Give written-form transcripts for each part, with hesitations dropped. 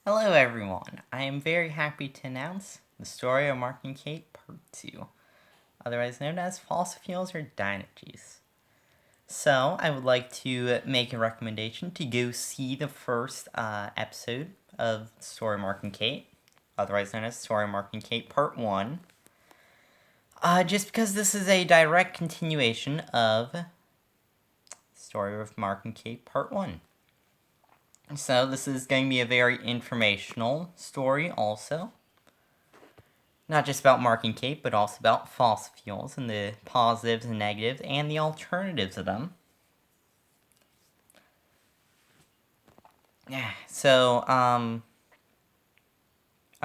Hello everyone, I am very happy to announce the story of Mark and Kate Part 2, otherwise known as Fossil Fuels or Dinojuice. So, I would like to make a recommendation to go see the first episode of Story Mark and Kate, otherwise known as Story Mark and Kate Part 1, just because this is a direct continuation of Story of Mark and Kate Part 1. So this is going to be a very informational story also. Not just about Mark and Kate, but also about fossil fuels and the positives and negatives and the alternatives of them. Yeah, so I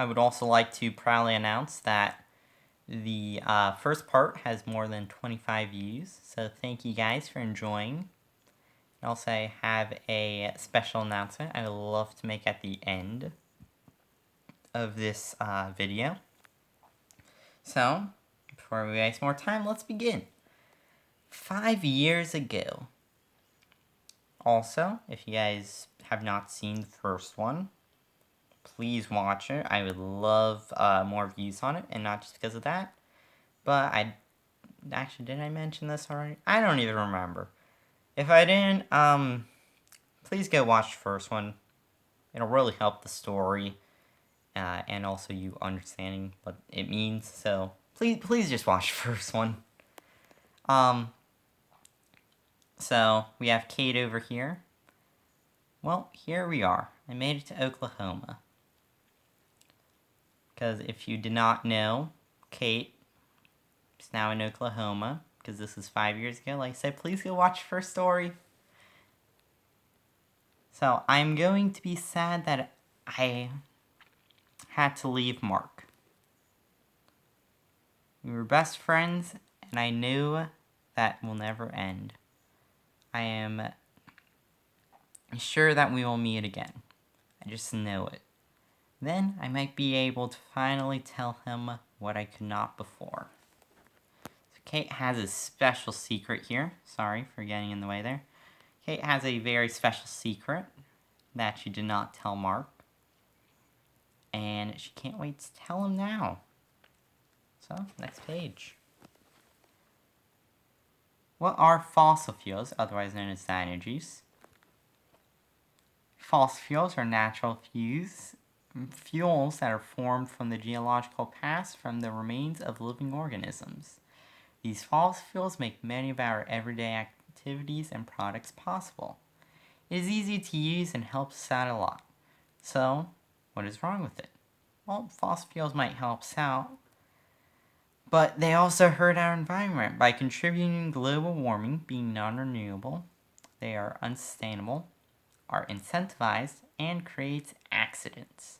would also like to proudly announce that the first part has more than 25 views, so thank you guys for enjoying. And also, I have a special announcement I would love to make at the end of this video. So, before we waste more time, let's begin. 5 years ago. Also, if you guys have not seen the first one, please watch it. I would love more views on it, and not just because of that, but did I mention this already? I don't even remember. If I didn't, please go watch the first one. It'll really help the story, and also you understanding what it means. So please just watch the first one. So we have Kate over here. Well, here we are. I made it to Oklahoma. Because if you did not know, Kate is now in Oklahoma. Because this is 5 years ago. Like I said, please go watch the first story. So I'm going to be sad that I had to leave Mark. We were best friends, and I knew that will never end. I am sure that we will meet again. I just know it. Then I might be able to finally tell him what I could not before. So Kate has a special secret here. Sorry for getting in the way there. Kate has a very special secret that she did not tell Mark. And she can't wait to tell him now. So, next page. What are fossil fuels, otherwise known as dinojuice? Fossil fuels are natural fuels that are formed from the geological past from the remains of living organisms. These fossil fuels make many of our everyday activities and products possible. It is easy to use and helps us out a lot. So, what is wrong with it? Well, fossil fuels might help us out, but they also hurt our environment by contributing to global warming, being non-renewable. They are unsustainable, are incentivized, and create accidents.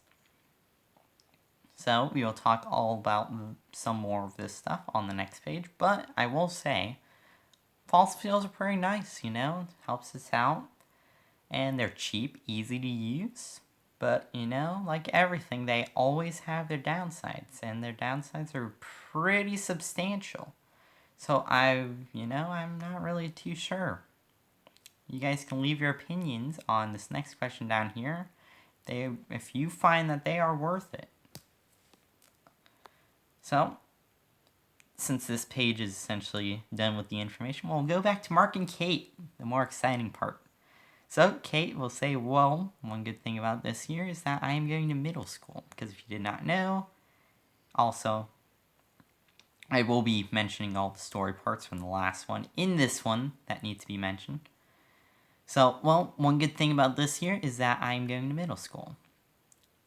So we will talk all about some more of this stuff on the next page, but I will say fossil fuels are pretty nice, helps us out, and they're cheap, easy to use, but like everything, they always have their downsides, and their downsides are pretty substantial. So I'm not really too sure. You guys can leave your opinions on this next question down here, if you find that they are worth it. So, since this page is essentially done with the information, we'll go back to Mark and Kate, the more exciting part. So, Kate will say, well, one good thing about this year is that I am going to middle school, because if you did not know, also, I will be mentioning all the story parts from the last one in this one that need to be mentioned. So, well, one good thing about this year is that I'm going to middle school,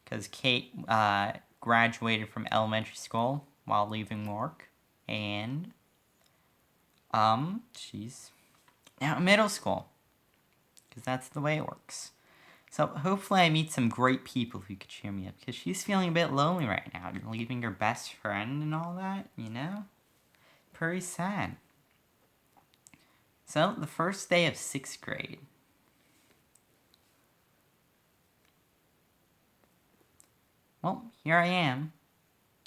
because Kate graduated from elementary school while leaving work, and she's now in middle school, because that's the way it works. So hopefully I meet some great people who could cheer me up, because she's feeling a bit lonely right now, leaving her best friend and all that, pretty sad. So the first day of 6th grade. Well, here I am.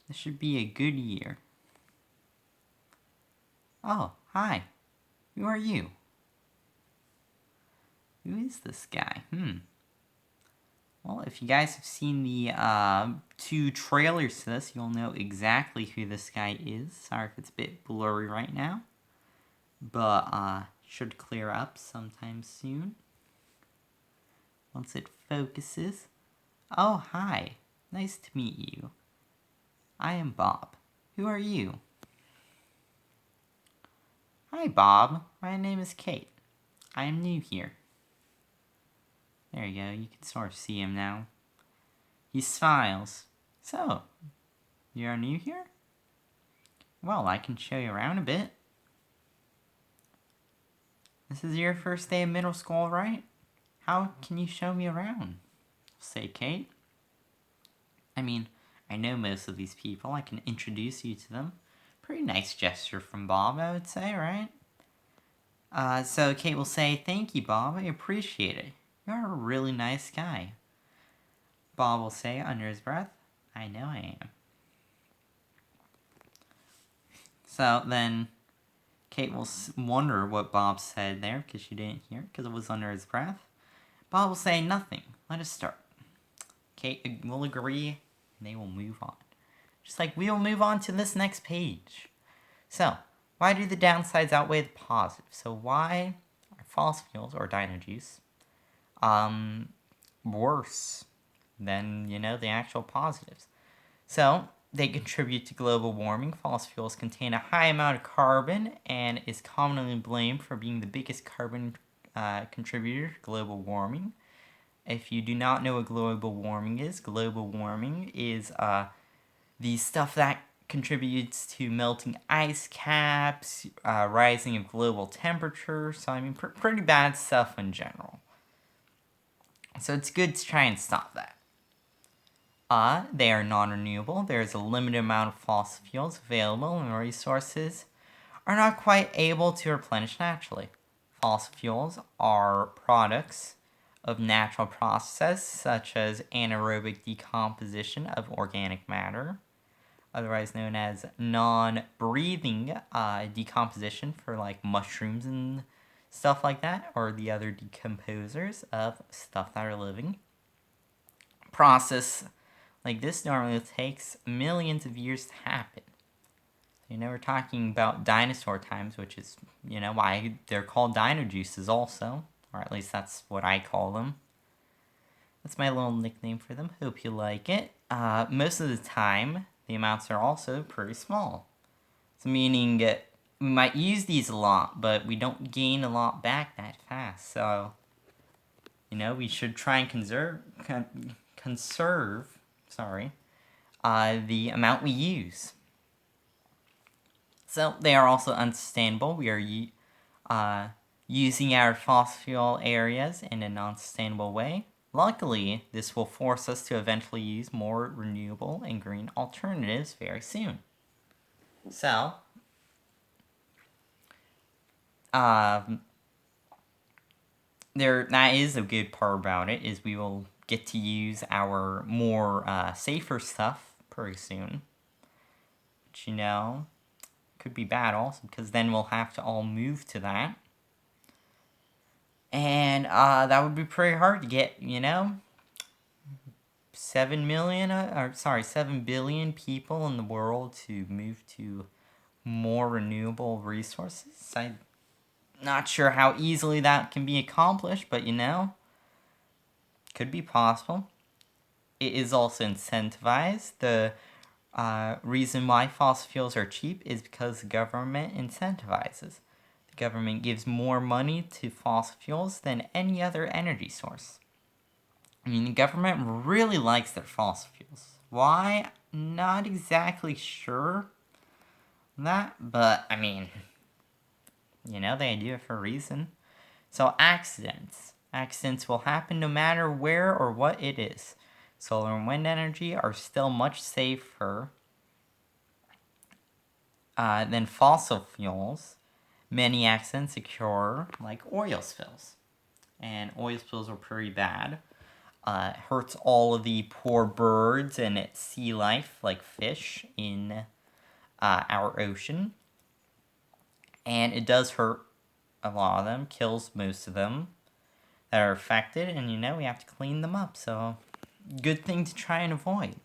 This should be a good year. Oh, hi. Who are you? Who is this guy? Well, if you guys have seen the 2 trailers to this, you'll know exactly who this guy is. Sorry if it's a bit blurry right now. But should clear up sometime soon. Once it focuses. Oh, hi. Nice to meet you. I am Bob. Who are you? Hi, Bob. My name is Kate. I am new here. There you go. You can sort of see him now. He smiles. So, you are new here? Well, I can show you around a bit. This is your first day of middle school, right? How can you show me around? Say, Kate. I mean, I know most of these people. I can introduce you to them. Pretty nice gesture from Bob, I would say, right? So Kate will say, thank you, Bob. I appreciate it. You're a really nice guy. Bob will say under his breath, I know I am. So then Kate will wonder what Bob said there because she didn't hear because it was under his breath. Bob will say nothing. Let us start. Kate will agree and they will move on. Just like we will move on to this next page. So, why do the downsides outweigh the positives? So why are fossil fuels or Dinojuice worse than, the actual positives? So, they contribute to global warming. Fossil fuels contain a high amount of carbon and is commonly blamed for being the biggest carbon contributor to global warming. If you do not know what global warming is the stuff that contributes to melting ice caps, rising of global temperature. So, I mean, pretty bad stuff in general. So, it's good to try and stop that. They are non-renewable. There's a limited amount of fossil fuels available, and resources are not quite able to replenish naturally. Fossil fuels are products of natural processes such as anaerobic decomposition of organic matter, otherwise known as non-breathing decomposition for like mushrooms and stuff like that, or the other decomposers of stuff that are living. Process like this normally takes millions of years to happen. We're talking about dinosaur times, which is, why they're called Dinojuices also, or at least that's what I call them. That's my little nickname for them. Hope you like it. Most of the time, the amounts are also pretty small. So meaning we might use these a lot, but we don't gain a lot back that fast. So, we should try and conserve the amount we use. So they are also unsustainable. We are using our fossil fuel areas in a non-sustainable way. Luckily, this will force us to eventually use more renewable and green alternatives very soon. So, that is a good part about it, is we will get to use our more safer stuff pretty soon. But, could be bad also, because then we'll have to all move to that. And that would be pretty hard to get, 7 billion people in the world to move to more renewable resources. I'm not sure how easily that can be accomplished, but could be possible. It is also incentivized. The reason why fossil fuels are cheap is because the government incentivizes. The government gives more money to fossil fuels than any other energy source. I mean, the government really likes their fossil fuels. Why? Not exactly sure that, but I mean, they do it for a reason. So accidents will happen no matter where or what it is. Solar and wind energy are still much safer than fossil fuels. Many accidents occur like oil spills, and oil spills are pretty bad. Hurts all of the poor birds and sea life, like fish, in our ocean. And it does hurt a lot of them, kills most of them that are affected, and we have to clean them up. So good thing to try and avoid.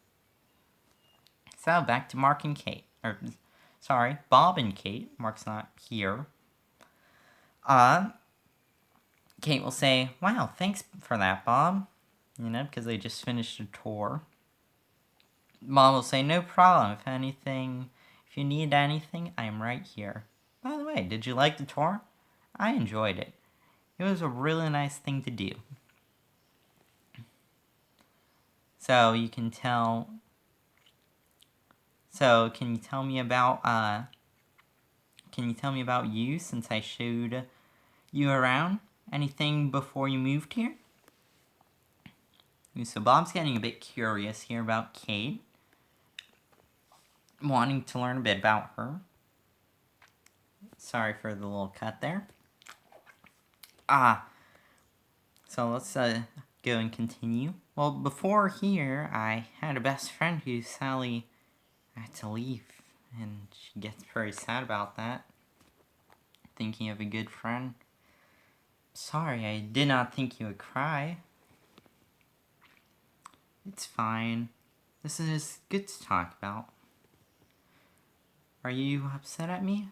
So, back to Mark and Kate. Sorry, Bob and Kate. Mark's not here. Kate will say, wow, thanks for that, Bob. Because they just finished a tour. Bob will say, no problem. If you need anything, I am right here. By the way, did you like the tour? I enjoyed it. It was a really nice thing to do. So you can tell. So can you tell me about you since I showed you around? Anything before you moved here? So Bob's getting a bit curious here about Kate, wanting to learn a bit about her. Sorry for the little cut there. So let's go and continue. Well, before here, I had a best friend who sadly had to leave, and she gets very sad about that. Thinking of a good friend. Sorry, I did not think you would cry. It's fine. This is good to talk about. Are you upset at me?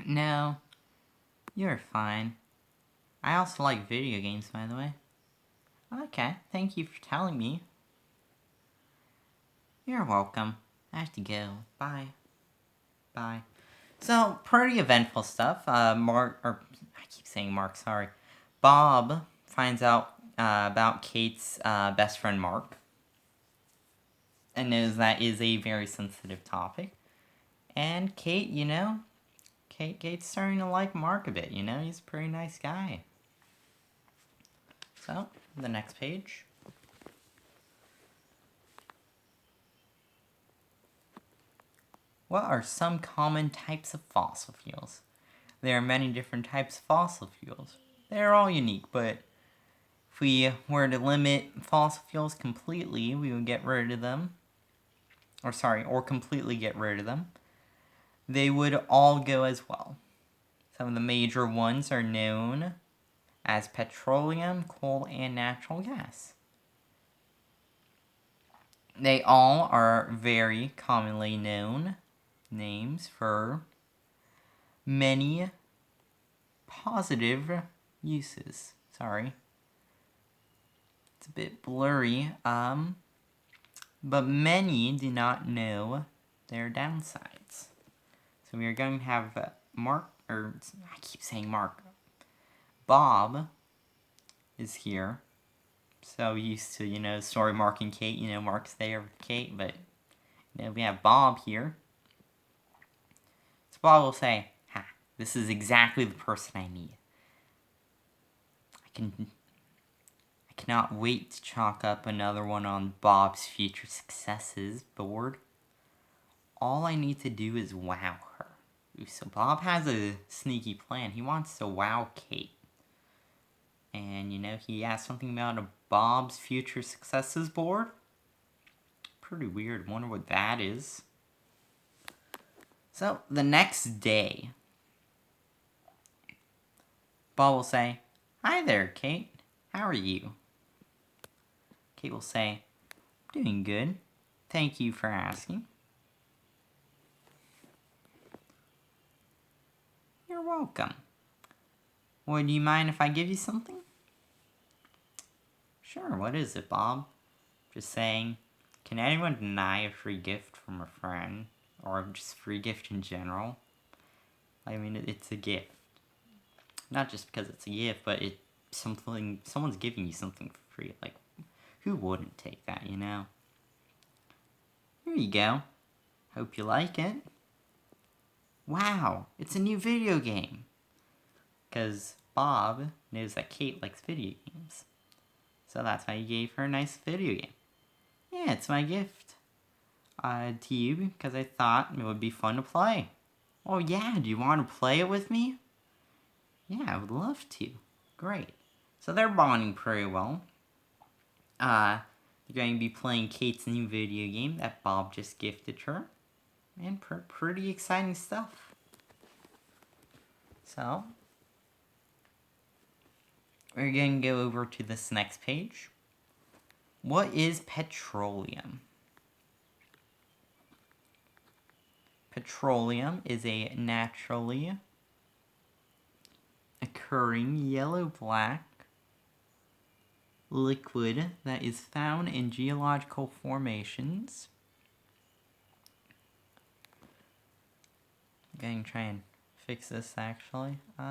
No. You're fine. I also like video games, by the way. Okay, thank you for telling me. You're welcome. I have to go. Bye. Bye. So, pretty eventful stuff. I keep saying Mark, sorry. Bob finds out about Kate's best friend Mark. And knows that is a very sensitive topic. And Kate, Kate's starting to like Mark a bit, he's a pretty nice guy. So, the next page. What are some common types of fossil fuels? There are many different types of fossil fuels. They are all unique, but if we were to limit fossil fuels completely, we would get rid of them. Or completely get rid of them. They would all go as well. Some of the major ones are known as petroleum, coal, and natural gas. They all are very commonly known names for many positive uses. Sorry. It's a bit blurry. But many do not know their downsides. So we are going to have I keep saying Mark. Bob is here. So used to, story Mark and Kate, Mark's there with Kate, but, we have Bob here. So Bob will say, this is exactly the person I need. I cannot wait to chalk up another one on Bob's future successes board. All I need to do is wow her. So Bob has a sneaky plan. He wants to wow Kate. And, he has something about a Bob's future successes board. Pretty weird. Wonder what that is. So, the next day, Bob will say, hi there, Kate. How are you? Kate will say, doing good. Thank you for asking. You're welcome. Would you mind if I give you something? Sure, what is it, Bob? Just saying, can anyone deny a free gift from a friend? Or just free gift in general? I mean, it's a gift. Not just because it's a gift, but it's something, someone's giving you something for free. Like, who wouldn't take that, Here you go. Hope you like it. Wow, it's a new video game. Because Bob knows that Kate likes video games. So that's why he gave her a nice video game. Yeah, it's my gift to you because I thought it would be fun to play. Oh yeah, do you want to play it with me? Yeah, I would love to. Great. So they're bonding pretty well. They're going to be playing Kate's new video game that Bob just gifted her. And pretty exciting stuff. So, we're going to go over to this next page. What is petroleum? Petroleum is a naturally occurring yellow-black liquid that is found in geological formations. I'm going to try and fix this actually. Do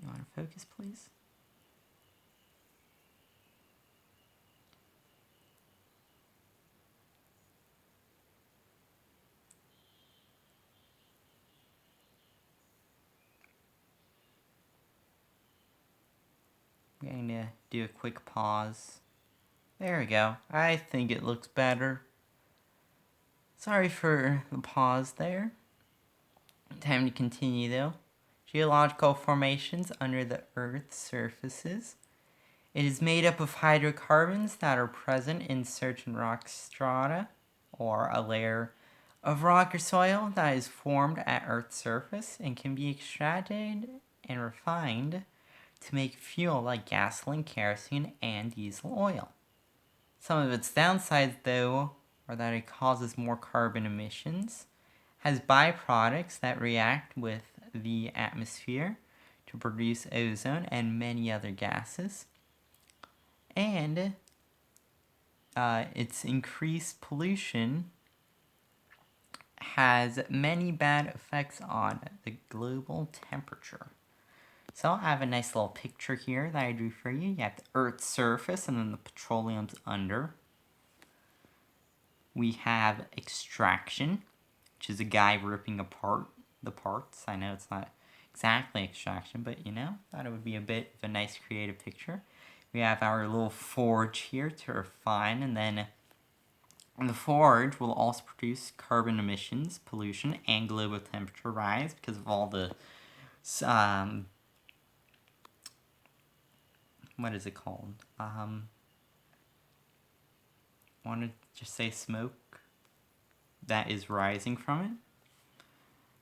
you want to focus, please? I'm going to do a quick pause. There we go. I think it looks better. Sorry for the pause there. Time to continue though. Geological formations under the Earth's surfaces. It is made up of hydrocarbons that are present in certain rock strata, or a layer of rock or soil that is formed at Earth's surface and can be extracted and refined to make fuel like gasoline, kerosene, and diesel oil. Some of its downsides, though, are that it causes more carbon emissions, has byproducts that react with the atmosphere to produce ozone and many other gases, and its increased pollution has many bad effects on the global temperature. So I have a nice little picture here that I drew for you. You have the Earth's surface and then the petroleum's under. We have extraction, which is a guy ripping apart the parts. I know it's not exactly extraction, but you know, thought it would be a bit of a nice creative picture. We have our little forge here to refine, and then the forge will also produce carbon emissions, pollution, and global temperature rise because of all the what is it called? I want to just say smoke that is rising from it.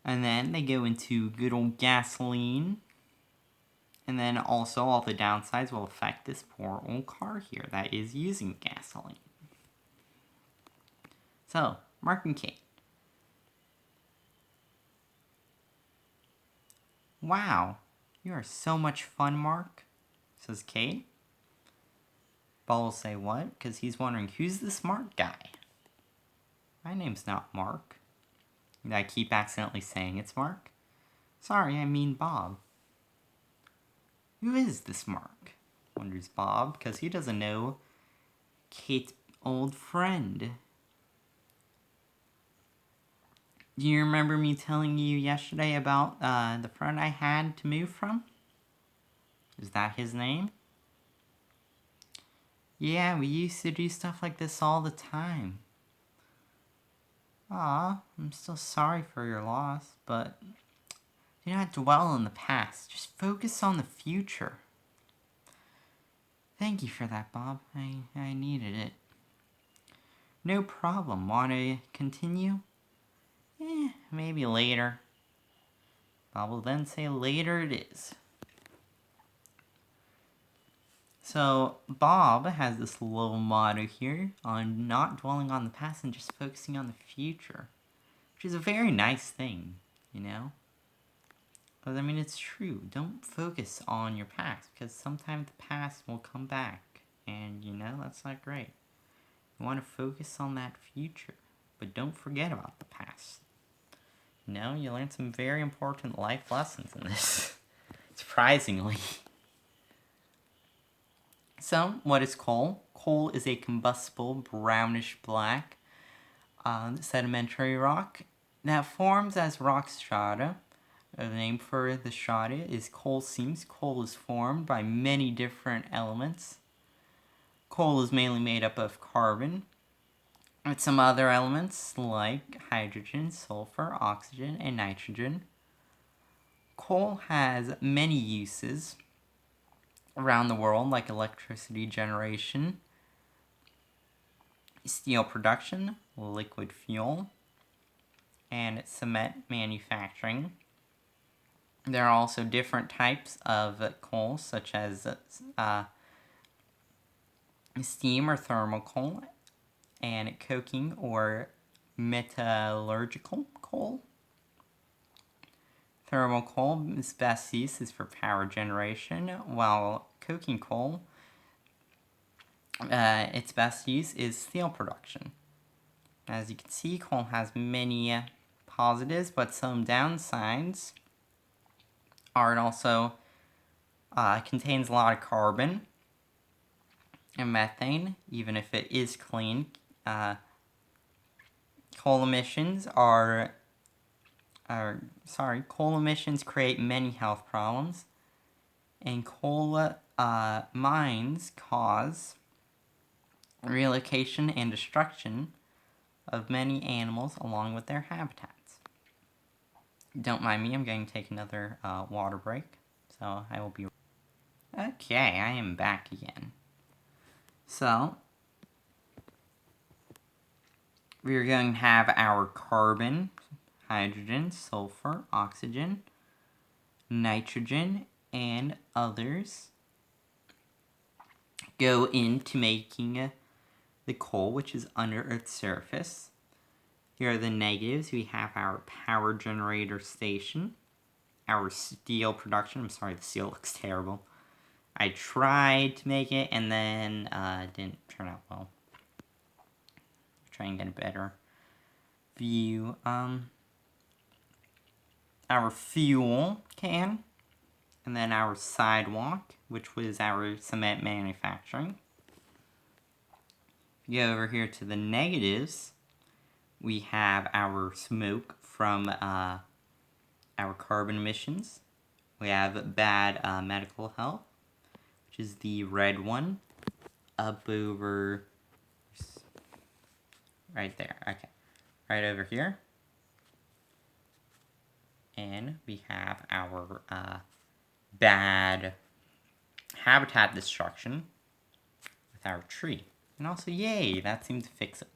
And then they go into good old gasoline. And then also all the downsides will affect this poor old car here that is using gasoline. So, Mark and Kate. Wow, you are so much fun, Mark, says Kate. Ball will say what? Because he's wondering, who's the smart guy? My name's not Mark. I keep accidentally saying it's Mark. Sorry, I mean Bob. Who is this Mark? Wonders Bob, because he doesn't know Kate's old friend. Do you remember me telling you yesterday about the friend I had to move from? Is that his name? Yeah, we used to do stuff like this all the time. Aw, I'm still sorry for your loss, but do not dwell on the past. Just focus on the future. Thank you for that, Bob. I needed it. No problem. Want to continue? Maybe later. Bob will then say later it is. So Bob has this little motto here on not dwelling on the past and just focusing on the future, which is a very nice thing, you know? But I mean, it's true. Don't focus on your past, because sometimes the past will come back, and you know, that's not great. You want to focus on that future, but don't forget about the past. You know, you learn some very important life lessons in this, surprisingly. So, what is coal? Coal is a combustible brownish black sedimentary rock that forms as rock strata. The name for the strata is coal seams. Coal is formed by many different elements. Coal is mainly made up of carbon, with some other elements like hydrogen, sulfur, oxygen, and nitrogen. Coal has many uses around the world, like electricity generation, steel production, liquid fuel, and cement manufacturing. There are also different types of coal, such as steam or thermal coal, and coking or metallurgical coal. Thermal coal, its best use is for power generation, while coking coal, its best use is steel production. As you can see, coal has many positives, but some downsides are it also contains a lot of carbon and methane, even if it is clean. Coal emissions create many health problems, and coal mines cause relocation and destruction of many animals along with their habitats. Don't mind me, I'm going to take another water break, so I will be... Okay, I am back again. So, we are going to have our carbon, hydrogen, sulfur, oxygen, nitrogen, and others go into making the coal, which is under Earth's surface. Here are the negatives. We have our power generator station, our steel production. I'm sorry, the steel looks terrible. I tried to make it, and then it didn't turn out well. Try and get a better view. Our fuel can, and then our sidewalk, which was our cement manufacturing. If you go over here to the negatives, we have our smoke from our carbon emissions. We have bad medical health, which is the red one, up over, right there, okay, right over here. And we have our bad habitat destruction with our tree. And also, yay, that seemed to fix it.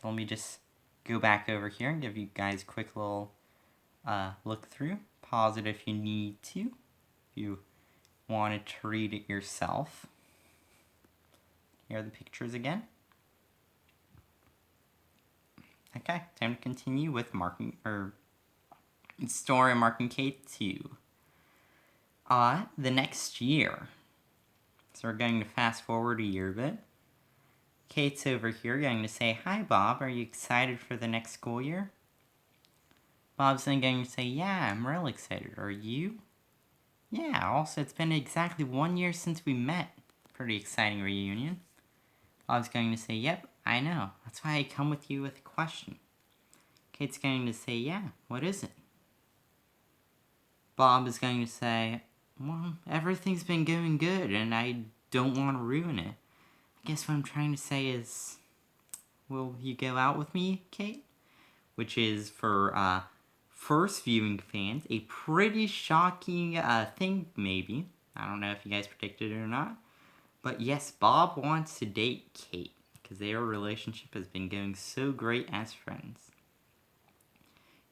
So let me just go back over here and give you guys a quick little look through. Pause it if you need to, if you wanted to read it yourself. Here are the pictures again. Okay, time to continue with marking, or story marking K2. The next year. So we're going to fast forward a year a bit. Kate's over here going to say, "Hi Bob, are you excited for the next school year?" Bob's then going to say, "Yeah, I'm real excited. Are you?" "Yeah, also it's been exactly 1 year since we met. Pretty exciting reunion." Bob's going to say, "Yep, I know. That's why I come with you with a question." Kate's going to say, "Yeah, what is it?" Bob is going to say, "Well, everything's been going good and I don't want to ruin it. I guess what I'm trying to say is, will you go out with me, Kate?" Which is, for first viewing fans, a pretty shocking thing, maybe. I don't know if you guys predicted it or not. But yes, Bob wants to date Kate, because their relationship has been going so great as friends.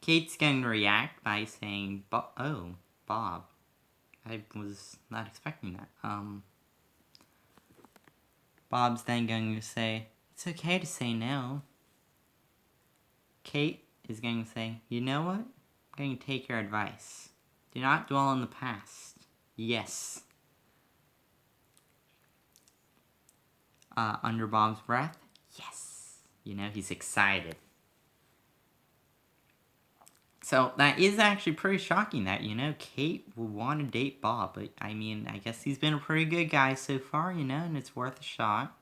Kate's going to react by saying, "Oh, Bob. I was not expecting that." Bob's then going to say, "It's okay to say no." Kate is going to say, "You know what? I'm going to take your advice. Do not dwell on the past. Yes." Under Bob's breath, "Yes." You know, he's excited. So that is actually pretty shocking that, Kate will want to date Bob. But, I mean, I guess he's been a pretty good guy so far, and it's worth a shot.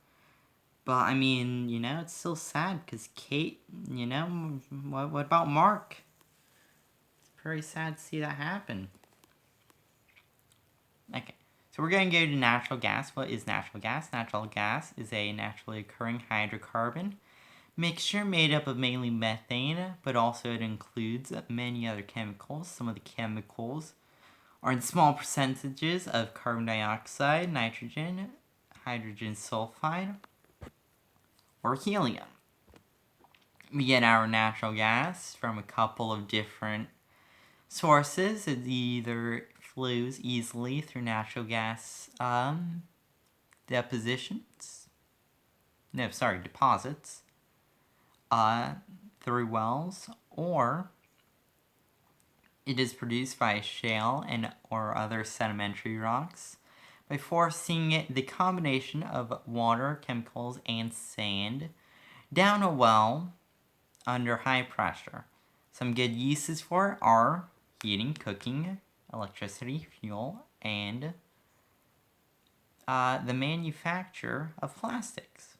But, I mean, it's still sad because Kate, what about Mark? It's pretty sad to see that happen. Okay, so we're going to go to natural gas. What is natural gas? Natural gas is a naturally occurring hydrocarbon mixture made up of mainly methane, but also it includes many other chemicals. Some of the chemicals are in small percentages of carbon dioxide, nitrogen, hydrogen sulfide, or helium. We get our natural gas from a couple of different sources. It either flows easily through natural gas deposits, through wells, or it is produced by shale and or other sedimentary rocks by forcing the combination of water, chemicals, and sand down a well under high pressure. Some good uses for it are heating, cooking, electricity, fuel, and the manufacture of plastics.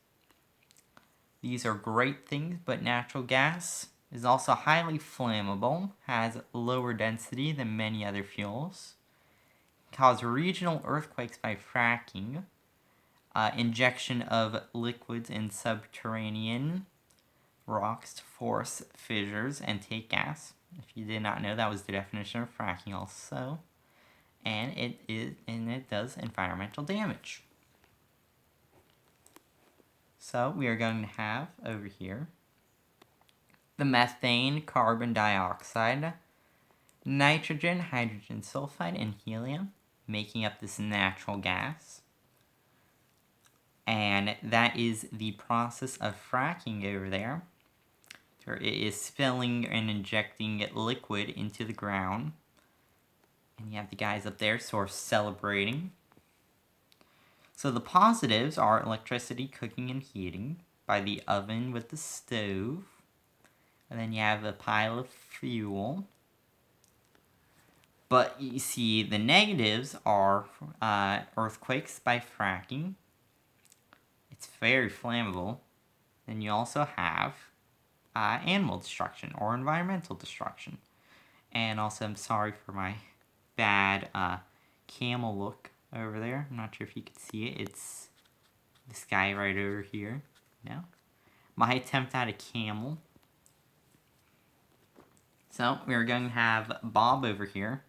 These are great things, but natural gas is also highly flammable, has lower density than many other fuels, cause regional earthquakes by fracking, injection of liquids in subterranean rocks to force fissures and take gas. If you did not know, that was the definition of fracking also. And it does environmental damage. So we are going to have over here the methane, carbon dioxide, nitrogen, hydrogen sulfide, and helium, making up this natural gas. And that is the process of fracking over there. It is spilling and injecting liquid into the ground. And you have the guys up there sort of celebrating. So the positives are electricity, cooking, and heating by the oven with the stove. And then you have a pile of fuel. But you see, the negatives are earthquakes by fracking. It's very flammable. Then you also have animal destruction or environmental destruction. And also, I'm sorry for my bad camel look over there. I'm not sure if you can see it. It's this guy right over here. No? My attempt at a camel. So, we're going to have Bob over here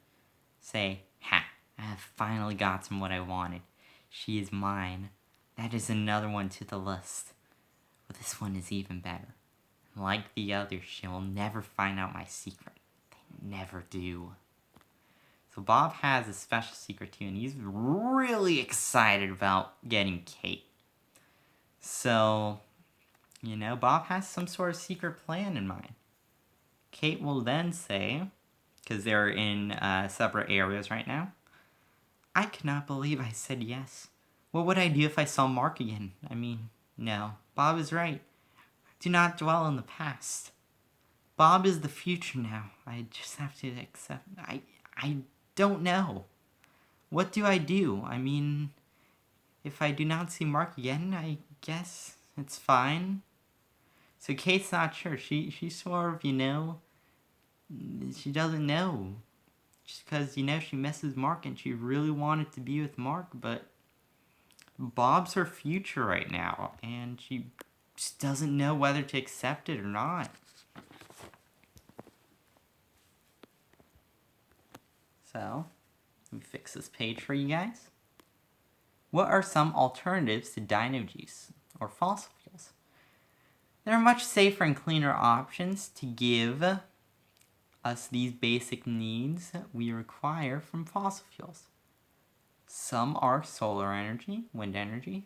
say, "Ha! I have finally gotten what I wanted. She is mine. That is another one to the list. But this one is even better. Like the others, she will never find out my secret. They never do." So Bob has a special secret too, and he's really excited about getting Kate. So, Bob has some sort of secret plan in mind. Kate will then say, because they're in separate areas right now, "I cannot believe I said yes. What would I do if I saw Mark again? I mean, no, Bob is right. Do not dwell in the past. Bob is the future now. I just have to accept. I don't know. What do I do? I mean, if I do not see Mark again, I guess it's fine." So Kate's not sure. She's sort of, she doesn't know. Just because, she misses Mark and she really wanted to be with Mark, but Bob's her future right now, and she just doesn't know whether to accept it or not. So, let me fix this page for you guys. What are some alternatives to Dinojuice or fossil fuels? There are much safer and cleaner options to give us these basic needs we require from fossil fuels. Some are solar energy, wind energy,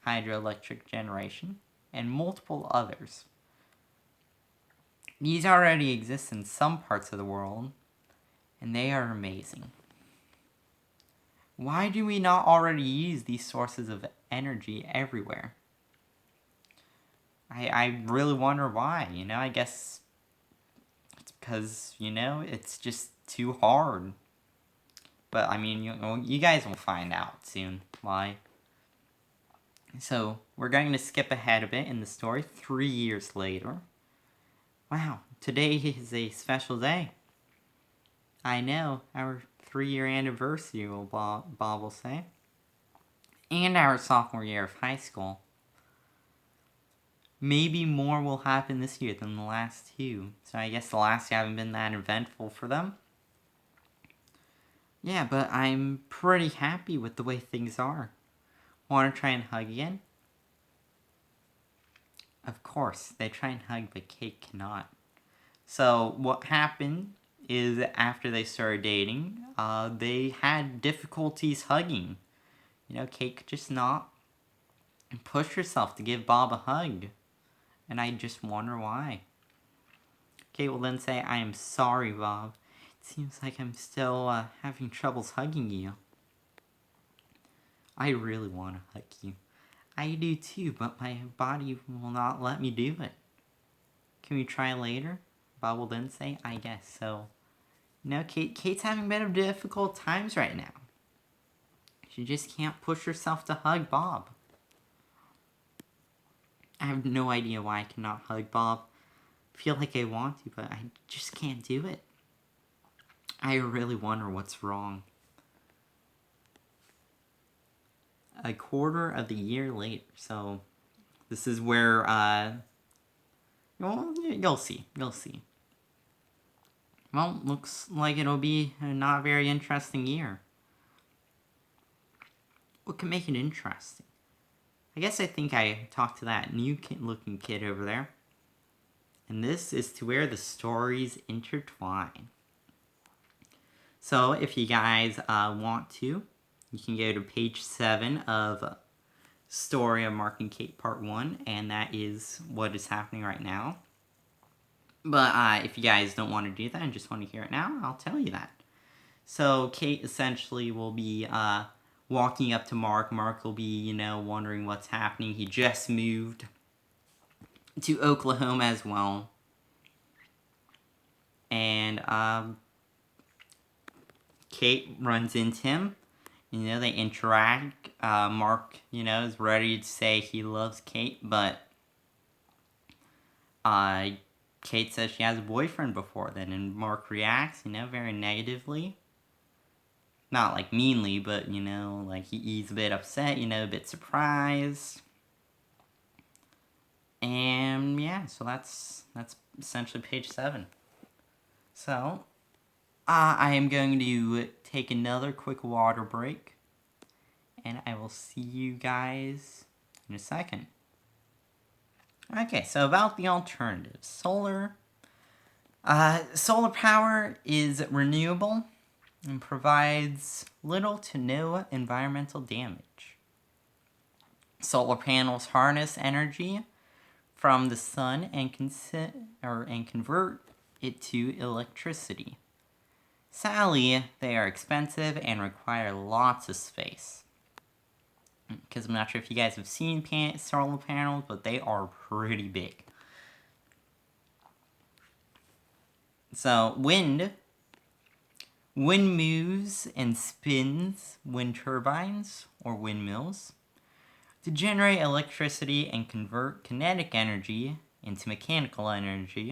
hydroelectric generation, and multiple others. These already exist in some parts of the world, and they are amazing. Why do we not already use these sources of energy everywhere? I really wonder why, I guess it's because, it's just too hard. But, you guys will find out soon why. So, we're going to skip ahead a bit in the story 3 years later. Wow, today is a special day. I know, our 3-year anniversary, Bob will say. And our sophomore year of high school. Maybe more will happen this year than the last 2. So I guess the last 2 haven't been that eventful for them. Yeah, but I'm pretty happy with the way things are. Want to try and hug again? Of course, they try and hug, but Kate cannot. So what happened is after they started dating, they had difficulties hugging. Kate could just not push herself to give Bob a hug. And I just wonder why. Kate will then say, "I am sorry, Bob. It seems like I'm still having troubles hugging you. I really want to hug you. I do too, but my body will not let me do it. Can we try later?" Bob will then say, "I guess so." Kate's having a bit of difficult times right now. She just can't push herself to hug Bob. I have no idea why I cannot hug Bob. I feel like I want to, but I just can't do it. I really wonder what's wrong. A quarter of the year later, so this is where, well, you'll see. Well, looks like it'll be a not very interesting year. What can make it interesting? I guess I think I talked to that new looking kid over there. And this is to where the stories intertwine. So if you guys want to, you can go to page 7 of Story of Mark and Kate Part 1, and that is what is happening right now. But if you guys don't want to do that and just want to hear it now, I'll tell you that. So Kate essentially will be walking up to Mark. Mark will be, wondering what's happening. He just moved to Oklahoma as well. And Kate runs into him. They interact. Mark, is ready to say he loves Kate, but Kate says she has a boyfriend before then, and Mark reacts, very negatively. Not like meanly, but, like he's a bit upset, a bit surprised. And yeah, so that's essentially page 7. So, I am going to take another quick water break, and I will see you guys in a second. Okay, so about the alternatives. Solar power is renewable and provides little to no environmental damage. Solar panels harness energy from the sun and convert it to electricity. Sadly, they are expensive and require lots of space. Because I'm not sure if you guys have seen solar panels, but they are pretty big. So, wind moves and spins wind turbines, or windmills, to generate electricity and convert kinetic energy into mechanical energy.